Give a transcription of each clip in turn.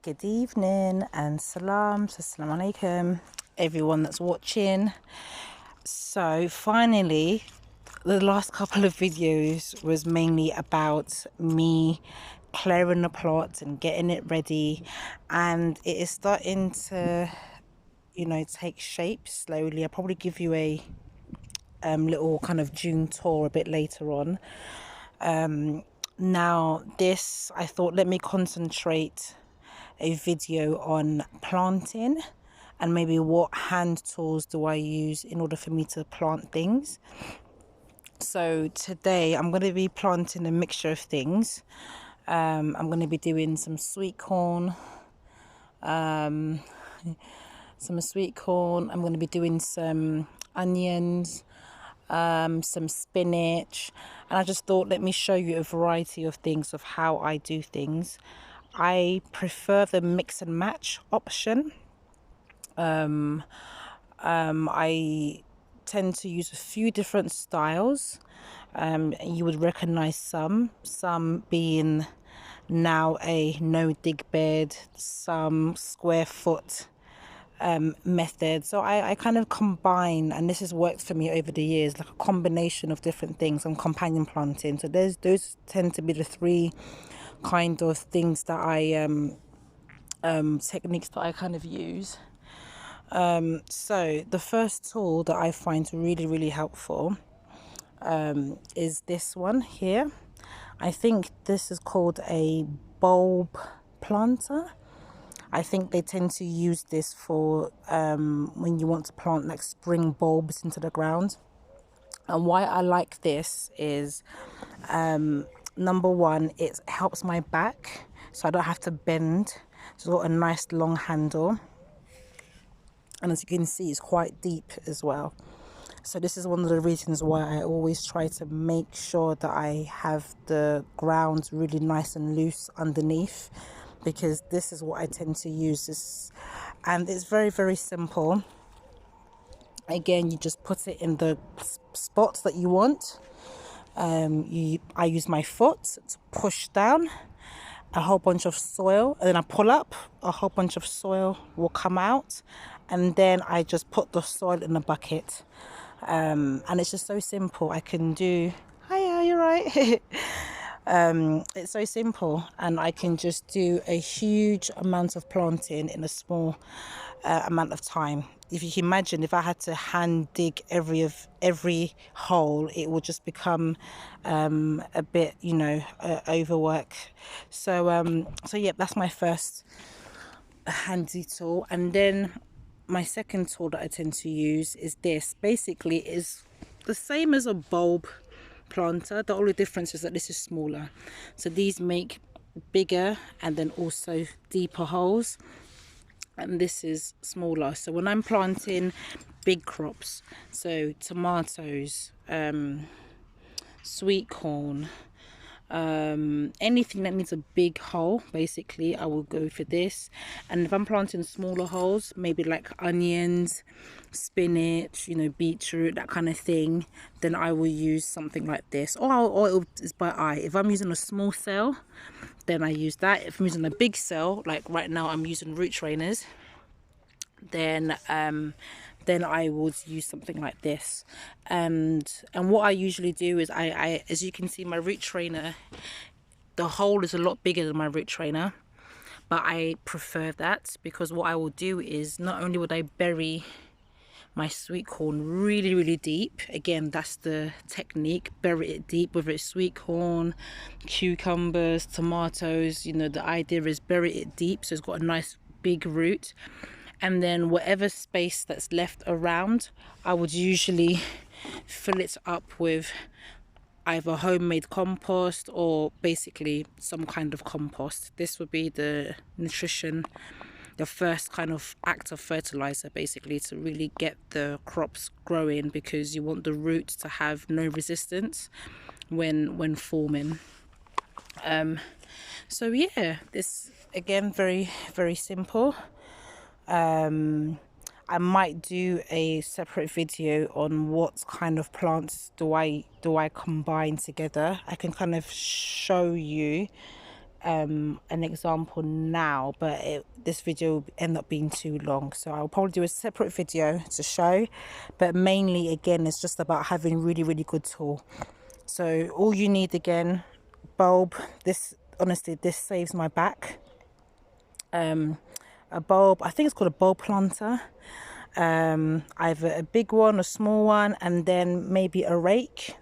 Good evening and salams, assalamu alaikum, everyone that's watching. So finally, the last couple of videos was mainly about me clearing the plot and getting it ready, and it is starting to, take shape slowly. I'll probably give you a little kind of June tour a bit later on. Now this, I thought, let me concentrate a video on planting and maybe what hand tools do I use in order for me to plant things. So today I'm going to be planting a mixture of things. I'm going to be doing some sweet corn. I'm going to be doing some onions, some spinach, and I just thought, let me show you a variety of things of how I do things. I prefer the mix and match option. I tend to use a few different styles. You would recognize some being now a no dig bed, some square foot method. So I kind of combine, and this has worked for me over the years, like a combination of different things on companion planting. So those tend to be the three kind of things that I techniques that I kind of use. So the first tool that I find really helpful is this one here. I think this is called a bulb planter. I think they tend to use this for when you want to plant like spring bulbs into the ground. And why I like this is number one, it helps my back, so I don't have to bend. It's got a nice long handle, and as you can see, it's quite deep as well. So this is one of the reasons why I always try to make sure that I have the ground really nice and loose underneath, because this is what I tend to use this, and it's very simple. Again, you just put it in the spots that you want. I use my foot to push down a whole bunch of soil, and then I pull up, a whole bunch of soil will come out, and then I just put the soil in a bucket. And it's just so simple. I can do, hiya, you're right. It's so simple, and I can just do a huge amount of planting in a small amount of time. If you can imagine, if I had to hand dig every hole, it would just become a bit, overwork. So yeah, that's my first handy tool. And then my second tool that I tend to use is this. Basically, is the same as a bulb planter. The only difference is that this is smaller. So these make bigger and then also deeper holes, and this is smaller. So when I'm planting big crops, so tomatoes, sweet corn, anything that needs a big hole, basically I will go for this. And if I'm planting smaller holes, maybe like onions, spinach, beetroot, that kind of thing, then I will use something like this, or it is by eye. If I'm using a small cell, then I use that. If I'm using a big cell, like right now I'm using root trainers, then I would use something like this. And what I usually do is I as you can see, my root trainer, the hole is a lot bigger than my root trainer, but I prefer that because what I will do is, not only would I bury my sweet corn really deep, again, that's the technique, bury it deep, whether it's sweet corn, cucumbers, tomatoes, the idea is bury it deep so it's got a nice big root. And then whatever space that's left around, I would usually fill it up with either homemade compost or basically some kind of compost. This would be the first kind of act of fertilizer, basically, to really get the crops growing, because you want the roots to have no resistance when forming. So yeah, this again, very simple. I might do a separate video on what kind of plants do I combine together. I can kind of show you an example now, but this video will end up being too long, so I'll probably do a separate video to show. But mainly, again, it's just about having really good tool. So all you need, again, bulb. This, honestly, this saves my back. A bulb, I think it's called a bulb planter. Either a big one, a small one, and then maybe a rake.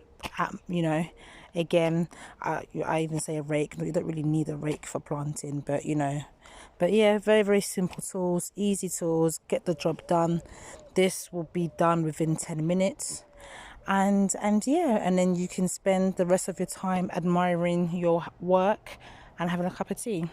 You know, again, I even say a rake. You don't really need a rake for planting, but you know. But yeah, very simple tools, easy tools, get the job done. This will be done within 10 minutes. And yeah, and then you can spend the rest of your time admiring your work and having a cup of tea.